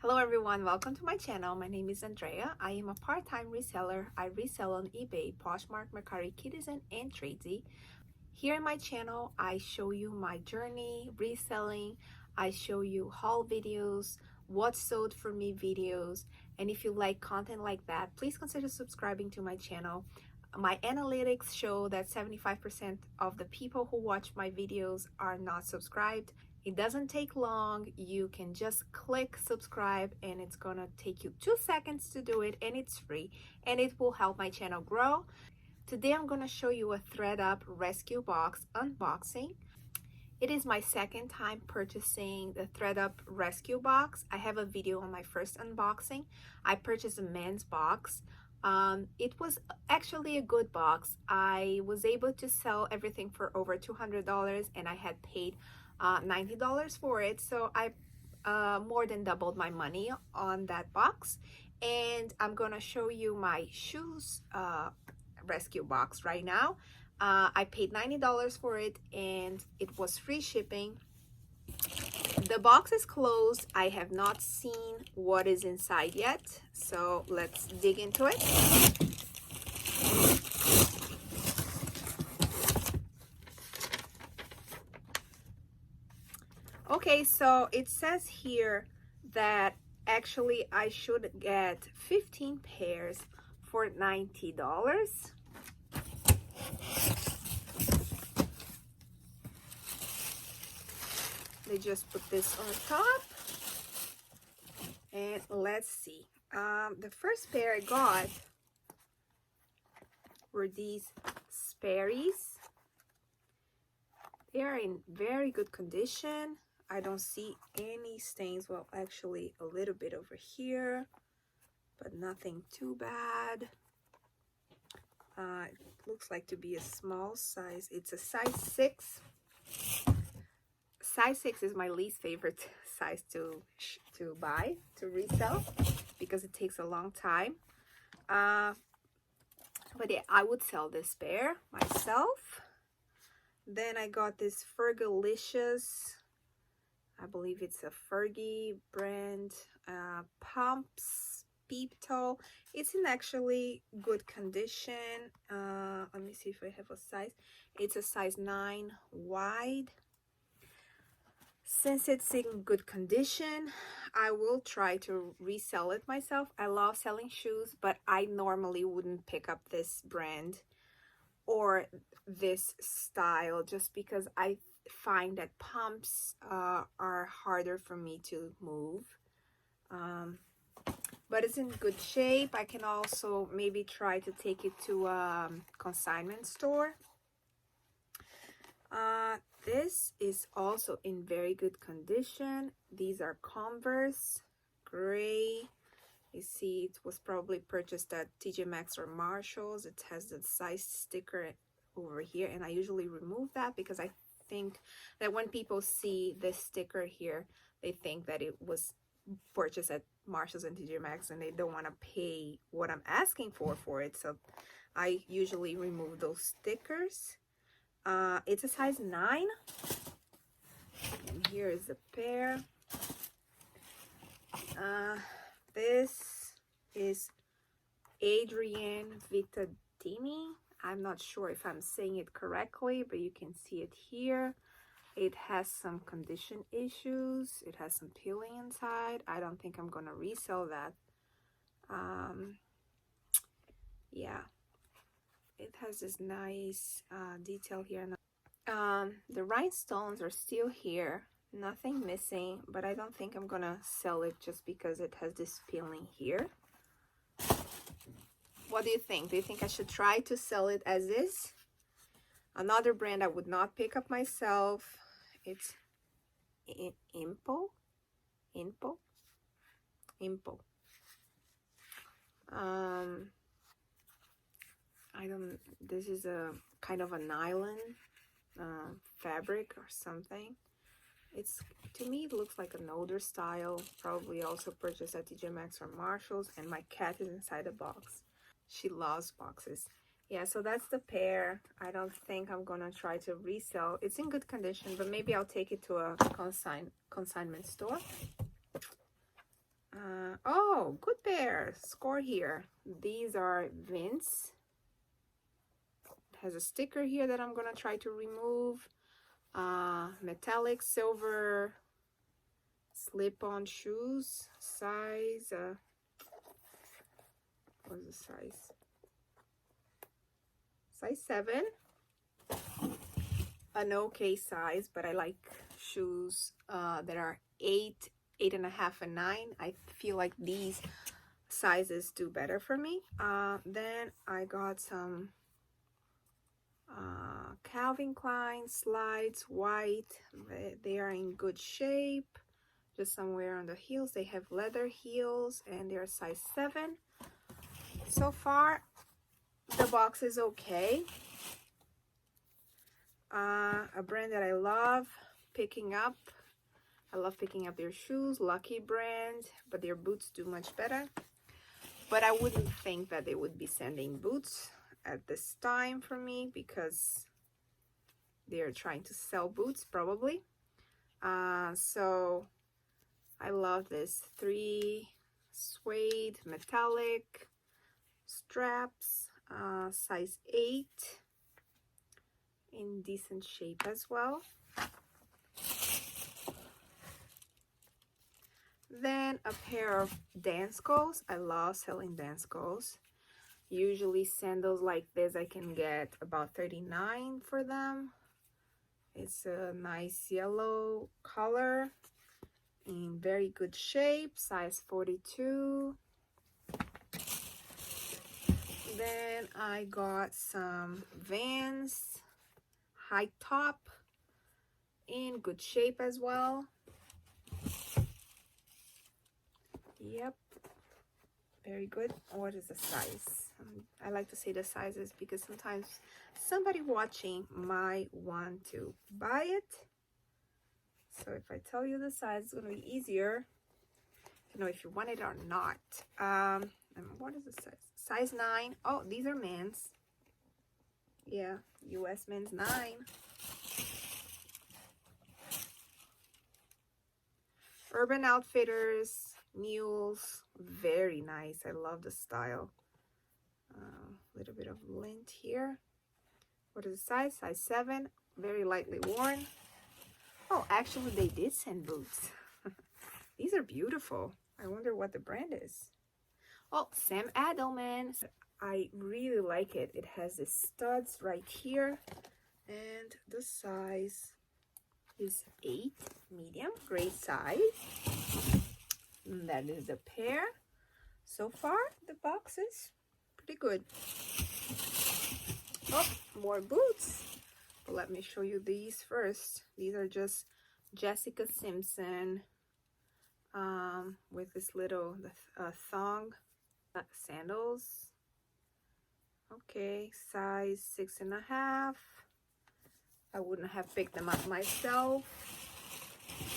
Hello everyone, welcome to my channel. My name is Andrea. I am a part-time reseller. I resell on eBay, Poshmark, Mercari, Citizen, and Tradesy. Here in my channel, I show you my journey reselling. I show you haul videos, what sold for me videos, and if you like content like that, please consider subscribing to my channel. My analytics show that 75% of the people who watch my videos are not subscribed. It doesn't take long. You can just click subscribe and it's gonna take you 2 seconds to do it, and it's free and it will help my channel grow. Today I'm gonna show you a thredup rescue box unboxing. It is my second time purchasing the thredup rescue box. I have a video on my first unboxing. I purchased a men's box. It was actually a good box. I was able to sell everything for over $200 and I had paid $90 for it, so I more than doubled my money on that box. And I'm gonna show you my shoes rescue box right now. I paid $90 for it and it was free shipping. The box is closed. I have not seen what is inside yet, so let's dig into it. Okay, so it says here that actually I should get 15 pairs for $90. They just put this on top, and let's see. The first pair I got were these Sperry's. They are in very good condition. I don't see any stains. Well, actually a little bit over here, but nothing too bad. It looks like to be a small size. It's a size 6. Size 6 is my least favorite size to buy, to resell, because it takes a long time. But yeah, I would sell this pair myself. Then I got this Fergalicious, I believe it's a Fergie brand, pumps, peep toe. It's in actually good condition. Let me see if I have a size. It's a size 9 wide. Since it's in good condition, I will try to resell it myself. I love selling shoes, but I normally wouldn't pick up this brand or this style just because I find that pumps are harder for me to move. But it's in good shape. I can also maybe try to take it to a consignment store. This is also in very good condition. These are Converse, gray. You see, it was probably purchased at TJ Maxx or Marshalls. It has the size sticker over here, and I usually remove that because I think that when people see this sticker here, they think that it was purchased at Marshalls and TJ Maxx and they don't want to pay what I'm asking for it. So I usually remove those stickers. It's a size 9, and here is the pair. This is Adrienne Vittadini. I'm not sure if I'm saying it correctly, but you can see it here. It has some condition issues. It has some peeling inside. I don't think I'm gonna resell that. Yeah, it has this nice detail here. The rhinestones are still here, nothing missing, but I don't think I'm gonna sell it just because it has this peeling here. What do you think? Do you think I should try to sell it as is? Another brand I would not pick up myself. It's Impo. I don't, this is a kind of a nylon fabric or something. It's, to me, it looks like an older style, probably also purchased at TJ Maxx or Marshalls, and my cat is inside the box. She loves boxes. Yeah, so that's the pair. I don't think I'm gonna try to resell. It's in good condition, but maybe I'll take it to a consignment store. Oh, good pair. Score here. These are Vince. It has a sticker here that I'm gonna try to remove. Metallic silver slip-on shoes. Size, what's the size? Size 7. An okay size, but I like shoes that are 8, 8.5, and 9. I feel like these sizes do better for me. Then I got some Calvin Klein slides, white. They are in good shape. Just somewhere on the heels. They have leather heels and they're size 7. So far, the box is okay. A brand that I love picking up. I love picking up their shoes, Lucky brand, but their boots do much better. But I wouldn't think that they would be sending boots at this time for me because they're trying to sell boots probably. So I love this 3 suede metallic straps, size 8, in decent shape as well. Then a pair of dance goals. I love selling dance goals. Usually sandals like this I can get about $39 for them. It's a nice yellow color in very good shape, size 42. Then I got some Vans high top in good shape as well. Yep, very good. What is the size? I like to say the sizes because sometimes somebody watching might want to buy it. So if I tell you the size, it's going to be easier to know if you want it or not. And what is the size? Size 9. Oh, these are men's. Yeah, US men's 9. Urban Outfitters, Mules, very nice. I love the style. Little bit of lint here. What is the size? Size 7, very lightly worn. Oh, actually they did send boots. These are beautiful. I wonder what the brand is. Oh, Sam Edelman. I really like it. It has the studs right here. And the size is 8, medium, great size. And that is the pair. So far, the box is pretty good. Oh, more boots. But let me show you these first. These are just Jessica Simpson with this little thong sandals. Okay, size 6.5. I wouldn't have picked them up myself,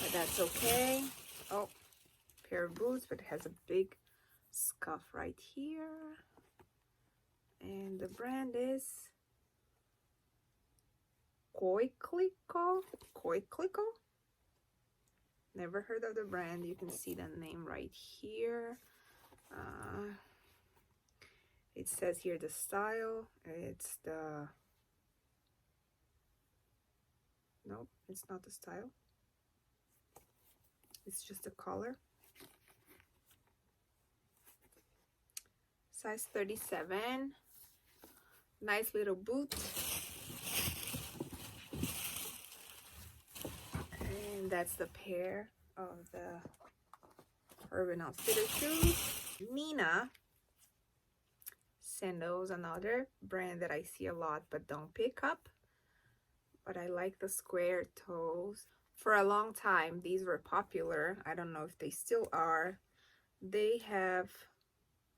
but that's okay. Oh, pair of boots, but it has a big scuff right here. And the brand is Koi Kliko. Never heard of the brand. You can see the name right here. It says here the style. It's the... Nope, it's not the style. It's just the color. Size 37. Nice little boot. And that's the pair of the Urban Outfitters shoes. Nina sandals, another brand that I see a lot but don't pick up. But I like the square toes. For a long time, these were popular. I don't know if they still are. They have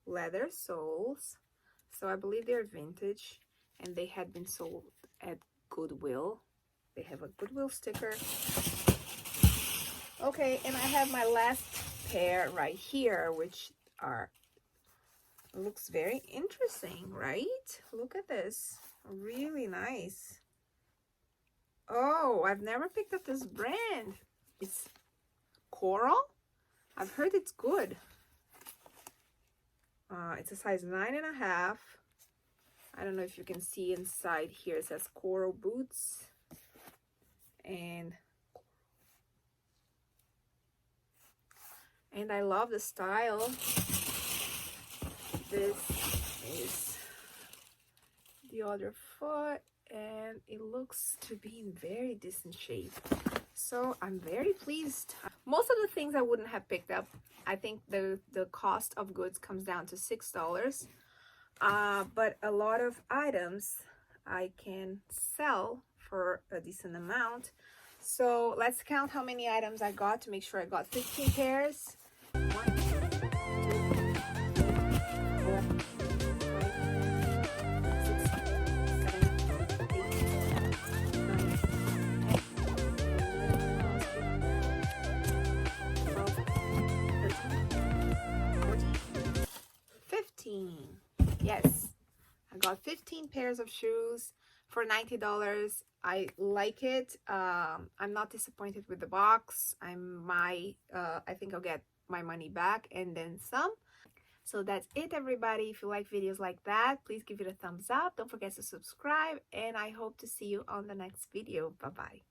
leather soles, so I believe they're vintage, and they had been sold at Goodwill. They have a Goodwill sticker. Okay, and I have my last pair right here, which are looks very interesting, right? Look at this, really nice. Oh, I've never picked up this brand. It's Coral. I've heard it's good. It's a size 9.5. I don't know if you can see inside here. It says coral boots. And I love the style. This is the other foot, and it looks to be in very decent shape. So I'm very pleased. Most of the things I wouldn't have picked up. I think the cost of goods comes down to $6. But a lot of items I can sell for a decent amount. So let's count how many items I got to make sure I got 15 pairs. 1, 2, 3, 4, 5, 6, 7, 8, 9, 12, 13, 14, 15. Yes, I got 15 pairs of shoes for $90. I like it. I'm not disappointed with the box. I think I'll get my money back and then some. So that's it, everybody. If you like videos like that, please give it a thumbs up. Don't forget to subscribe, and I hope to see you on the next video. Bye bye.